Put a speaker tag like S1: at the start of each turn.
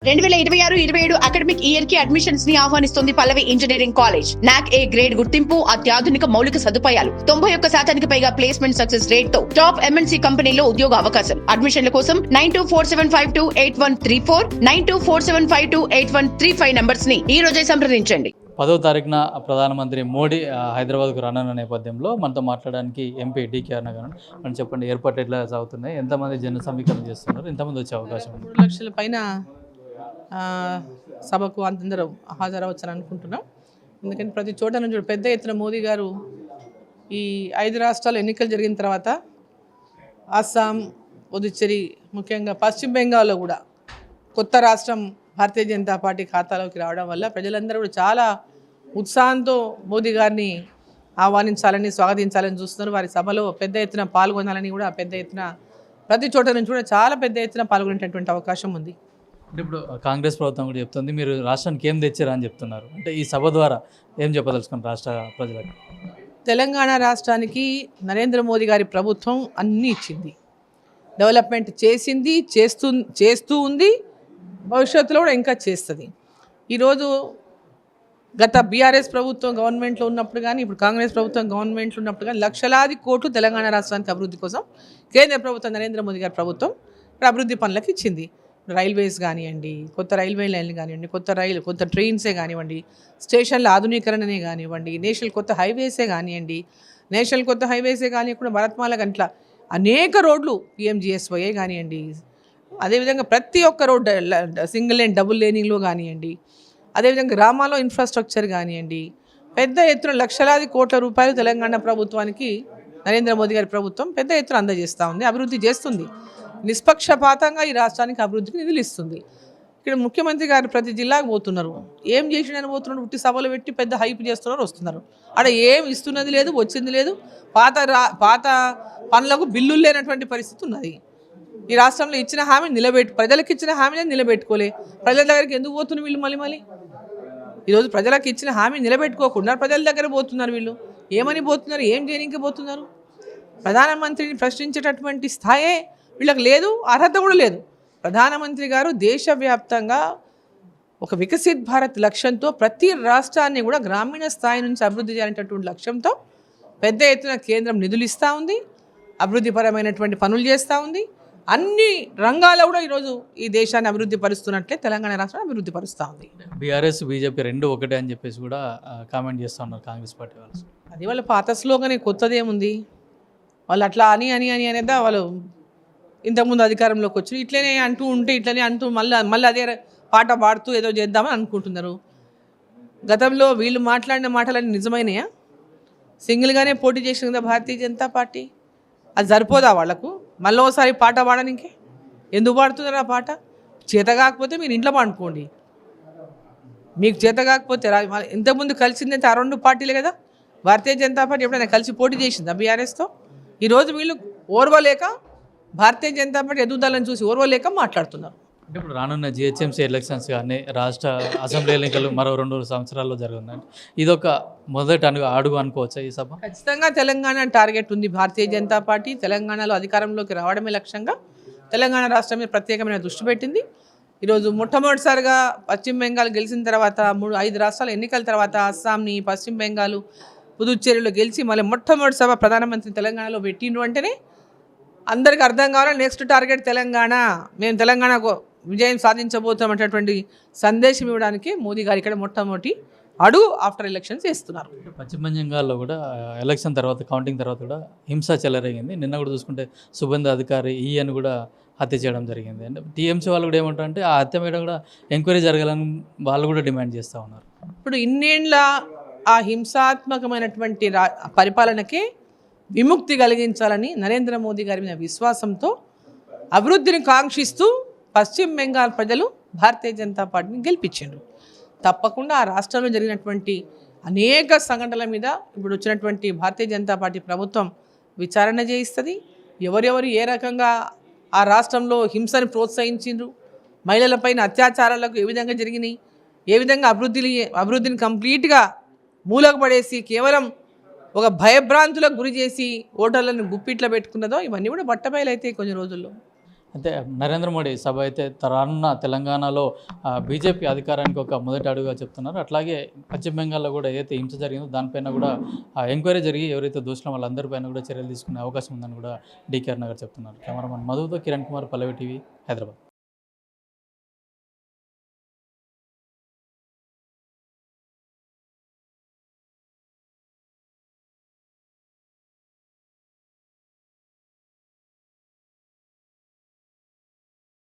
S1: 2026-27 academic year కి admissions ని ఆహ్వానిస్తుంది పల్లవి engineering college. నాక్ ఏ గ్రేడ్ గుర్తింపు, అత్యాధునిక మౌలిక సదుపాయాలు, 91% పైగా ప్లేస్మెంట్ సక్సెస్ రేట్ తో టాప్ ఎంఎన్సీ కంపెనీలో ఉద్యోగ అవకాశం. అడ్మిషన్ల కోసం 9247528134 9247528135 నంబర్స్ ని ఈ రోజే సంప్రదించండి.
S2: 10వ తారీఖున ప్రధానమంత్రి మోడీ హైదరాబాద్కు రానున్న నేపథ్యంలో మనతో మాట్లాడడానికి ఎంపీ డీకే అరుణ గారు మనం చెప్పండి, ఏర్పాటు ఎట్లా సాగుతున్నాయి, ఎంతమంది జన సమీకరణ చేస్తున్నారు, ఎంతమంది వచ్చే అవకాశం ఉంది?
S3: 3 లక్షల పైన సభకు అందరూ హాజరవచ్చని అనుకుంటున్నాం. ఎందుకంటే ప్రతి చోట నుంచి పెద్ద ఎత్తున మోదీ గారు ఈ 5 రాష్ట్రాలు ఎన్నికలు జరిగిన తర్వాత అస్సాం, పుదుచ్చేరి, ముఖ్యంగా పశ్చిమ బెంగాల్లో కూడా కొత్త రాష్ట్రం భారతీయ జనతా పార్టీ ఖాతాలోకి రావడం వల్ల ప్రజలందరూ కూడా చాలా ఉత్సాహంతో మోదీ గారిని ఆహ్వానించాలని, స్వాగతించాలని చూస్తున్నారు. వారి సభలో పెద్ద ఎత్తున పాల్గొనాలని కూడా పెద్ద ఎత్తున ప్రతి చోట నుంచి కూడా చాలా పెద్ద ఎత్తున పాల్గొనేటటువంటి అవకాశం ఉంది.
S2: అంటే ఇప్పుడు కాంగ్రెస్ ప్రభుత్వం కూడా చెప్తుంది మీరు రాష్ట్రానికి ఏం తెచ్చారా అని చెప్తున్నారు. అంటే ఈ సభ ద్వారా ఏం చెప్పదలుచుకున్నారు రాష్ట్ర ప్రజలకు?
S3: తెలంగాణ రాష్ట్రానికి నరేంద్ర మోదీ గారి ప్రభుత్వం అన్నీ ఇచ్చింది, డెవలప్మెంట్ చేసింది, చేస్తూ ఉంది, భవిష్యత్తులో కూడా ఇంకా చేస్తుంది. ఈరోజు గత బీఆర్ఎస్ ప్రభుత్వం గవర్నమెంట్లో ఉన్నప్పుడు కానీ, ఇప్పుడు కాంగ్రెస్ ప్రభుత్వం గవర్నమెంట్లో ఉన్నప్పుడు కానీ లక్షలాది కోట్లు తెలంగాణ రాష్ట్రానికి అభివృద్ధి కోసం కేంద్ర ప్రభుత్వం, నరేంద్ర మోదీ గారి ప్రభుత్వం అభివృద్ధి పనులకు ఇచ్చింది. రైల్వేస్ కానివ్వండి, కొత్త రైల్వే లైన్లు కానివ్వండి, కొత్త ట్రైన్సే కానివ్వండి, స్టేషన్ల ఆధునీకరణనే కానివ్వండి, నేషనల్ కొత్త హైవేసే కానివ్వండి, కానివ్వకుండా భరత్మాల గంట్ల అనేక రోడ్లు PMGSY కానివ్వండి, అదేవిధంగా ప్రతి ఒక్క రోడ్డు సింగిల్ లేన్, డబుల్ లేనింగ్లో కానివ్వండి, అదేవిధంగా గ్రామాల్లో ఇన్ఫ్రాస్ట్రక్చర్ కానివ్వండి, పెద్ద ఎత్తున లక్షలాది కోట్ల రూపాయలు తెలంగాణ ప్రభుత్వానికి నరేంద్ర మోదీ గారి ప్రభుత్వం పెద్ద ఎత్తున అందజేస్తూ ఉంది, అభివృద్ధి చేస్తుంది. నిష్పక్షపాతంగా ఈ రాష్ట్రానికి అభివృద్ధికి నిధులు ఇస్తుంది. ఇక్కడ ముఖ్యమంత్రి గారు ప్రతి జిల్లాకు పోతున్నారు, ఏం చేసిండని పోతున్నారు, ఉట్టి సభలు పెట్టి పెద్ద హైప్ చేస్తున్నారు, వస్తున్నారు. అక్కడ ఏం ఇస్తున్నది లేదు, వచ్చింది లేదు. పాత పనులకు బిల్లులు లేనటువంటి పరిస్థితి ఉన్నది. ఈ రాష్ట్రంలో ఇచ్చిన హామీని ప్రజలకు ఇచ్చిన హామీని నిలబెట్టుకోలే. ప్రజల దగ్గరికి ఎందుకు పోతున్నారు వీళ్ళు? మళ్ళీ ఈరోజు ప్రజలకు ఇచ్చిన హామీని నిలబెట్టుకోకుండా ప్రజల దగ్గర పోతున్నారు. వీళ్ళు ఏమని పోతున్నారు, ఏం చేయడానికి పోతున్నారు? ప్రధానమంత్రిని ప్రశ్నించేటటువంటి స్థాయే వీళ్ళకి లేదు, అర్హత కూడా లేదు. ప్రధానమంత్రి గారు దేశవ్యాప్తంగా ఒక వికసిత్ భారత్ లక్ష్యంతో ప్రతి రాష్ట్రాన్ని కూడా గ్రామీణ స్థాయి నుంచి అభివృద్ధి చేయాలనేటటువంటి లక్ష్యంతో పెద్ద ఎత్తున కేంద్రం నిధులు ఇస్తూ ఉంది, అభివృద్ధిపరమైనటువంటి పనులు చేస్తూ ఉంది. అన్ని రంగాల్లో కూడా ఈరోజు ఈ దేశాన్ని అభివృద్ధి పరుస్తున్నట్లే తెలంగాణ రాష్ట్రాన్ని అభివృద్ధి పరుస్తూ ఉంది.
S2: బీఆర్ఎస్ బీజేపీ రెండు ఒకటే అని చెప్పేసి కూడా కామెంట్ చేస్తూ ఉన్నారు కాంగ్రెస్ పార్టీ వాళ్ళు.
S3: అది వాళ్ళ పాత స్లోగనే, కొత్తదేముంది? వాళ్ళు అట్లా అనేదా వాళ్ళు ఇంతకుముందు అధికారంలోకి వచ్చి ఇట్లనే అంటూ ఉంటే ఇట్లనే అంటూ మళ్ళీ అదే పాట పాడుతూ ఏదో చేద్దామని అనుకుంటున్నారు. గతంలో వీళ్ళు మాట్లాడిన మాటలన్నీ నిజమైనయా? సింగిల్గానే పోటీ చేసింది కదా భారతీయ జనతా పార్టీ. అది సరిపోదా వాళ్లకు? మళ్ళీ ఒకసారి పాట పాడడానికి ఎందుకు పాడుతున్నారు? ఆ పాట చేత కాకపోతే మీరు ఇంట్లో పాడుకోండి. మీకు చేత కాకపోతే ఇంతకుముందు కలిసిందంటే ఆ 2 పార్టీలే కదా. భారతీయ జనతా పార్టీ ఎప్పుడైనా కలిసి పోటీ చేసిందా బీఆర్ఎస్తో? ఈరోజు వీళ్ళు ఓర్వలేక, భారతీయ జనతా పార్టీ ఎదుగుదలని చూసి ఓర్వలేక మాట్లాడుతున్నారు.
S2: అంటే ఇప్పుడు రానున్న GHMC ఎలక్షన్స్ కానీ రాష్ట్ర అసెంబ్లీ ఎన్నికలు మరో 2 సంవత్సరాల్లో జరుగుతుందండి. ఇదొక మొదటి అడుగు అనుకోవచ్చా ఈ సభ?
S3: ఖచ్చితంగా తెలంగాణ టార్గెట్ ఉంది. భారతీయ జనతా పార్టీ తెలంగాణలో అధికారంలోకి రావడమే లక్ష్యంగా తెలంగాణ రాష్ట్రం మీద ప్రత్యేకమైన దృష్టి పెట్టింది. ఈరోజు మొట్టమొదటిసారిగా పశ్చిమ బెంగాల్ గెలిచిన తర్వాత 5 రాష్ట్రాల ఎన్నికల తర్వాత అస్సాంని, పశ్చిమ బెంగాల్, పుదుచ్చేరిలో గెలిచి మళ్ళీ మొట్టమొదటి సభ ప్రధానమంత్రి తెలంగాణలో పెట్టిండ్రు అంటేనే అందరికీ అర్థం కావాలి, నెక్స్ట్ టార్గెట్ తెలంగాణ, మేము తెలంగాణకు విజయం సాధించబోతున్నటువంటి సందేశం ఇవ్వడానికి మోదీ గారు ఇక్కడ మొట్టమొదటి అడుగు ఆఫ్టర్ ఎలక్షన్స్ చేస్తున్నారు.
S2: పశ్చిమ బెంగాల్లో కూడా ఎలక్షన్ తర్వాత, కౌంటింగ్ తర్వాత కూడా హింస చెలరేగింది. నిన్న కూడా చూసుకుంటే సుబంధ అధికారి అని కూడా హత్య చేయడం జరిగింది. అంటే TMC వాళ్ళు కూడా ఏమంటారంటే ఆ హత్య మీద కూడా ఎంక్వైరీ జరగాలని వాళ్ళు కూడా డిమాండ్ చేస్తూ ఉన్నారు.
S3: ఇప్పుడు ఇన్నేళ్ల ఆ హింసాత్మకమైనటువంటి పరిపాలనకే విముక్తి కలిగించాలని నరేంద్ర మోదీ గారి మీద విశ్వాసంతో, అభివృద్ధిని కాంక్షిస్తూ పశ్చిమ బెంగాల్ ప్రజలు భారతీయ జనతా పార్టీని గెలిపించారు. తప్పకుండా ఆ రాష్ట్రంలో జరిగినటువంటి అనేక సంఘటనల మీద ఇప్పుడు వచ్చినటువంటి భారతీయ జనతా పార్టీ ప్రభుత్వం విచారణ చేయిస్తుంది. ఎవరెవరు ఏ రకంగా ఆ రాష్ట్రంలో హింసను ప్రోత్సహించిండ్రు, మహిళలపైన అత్యాచారాలకు ఏ విధంగా జరిగినాయి, ఏ విధంగా అభివృద్ధిని కంప్లీట్గా మూలకు పడేసి కేవలం ఒక భయభ్రాంతులకు గురి చేసి ఓటర్లను గుప్పిట్లో పెట్టుకున్నదో ఇవన్నీ కూడా బట్టబయలైతే కొన్ని రోజుల్లో.
S2: అయితే నరేంద్ర మోడీ సభ అయితే రానున్న తెలంగాణలో బీజేపీ అధికారానికి ఒక మొదటి అడుగుగా చెప్తున్నారు. అట్లాగే పశ్చిమ బెంగాల్లో కూడా ఏదైతే హింస జరిగిందో దానిపైన కూడా ఎంక్వైరీ జరిగి ఎవరైతే దోషులు వాళ్ళందరిపైన కూడా చర్యలు తీసుకునే అవకాశం ఉందని కూడా డీకేఆర్ నగర్ చెప్తున్నారు. కెమెరామన్ మధుతో కిరణ్ కుమార్, పల్లవి టీవీ, హైదరాబాద్.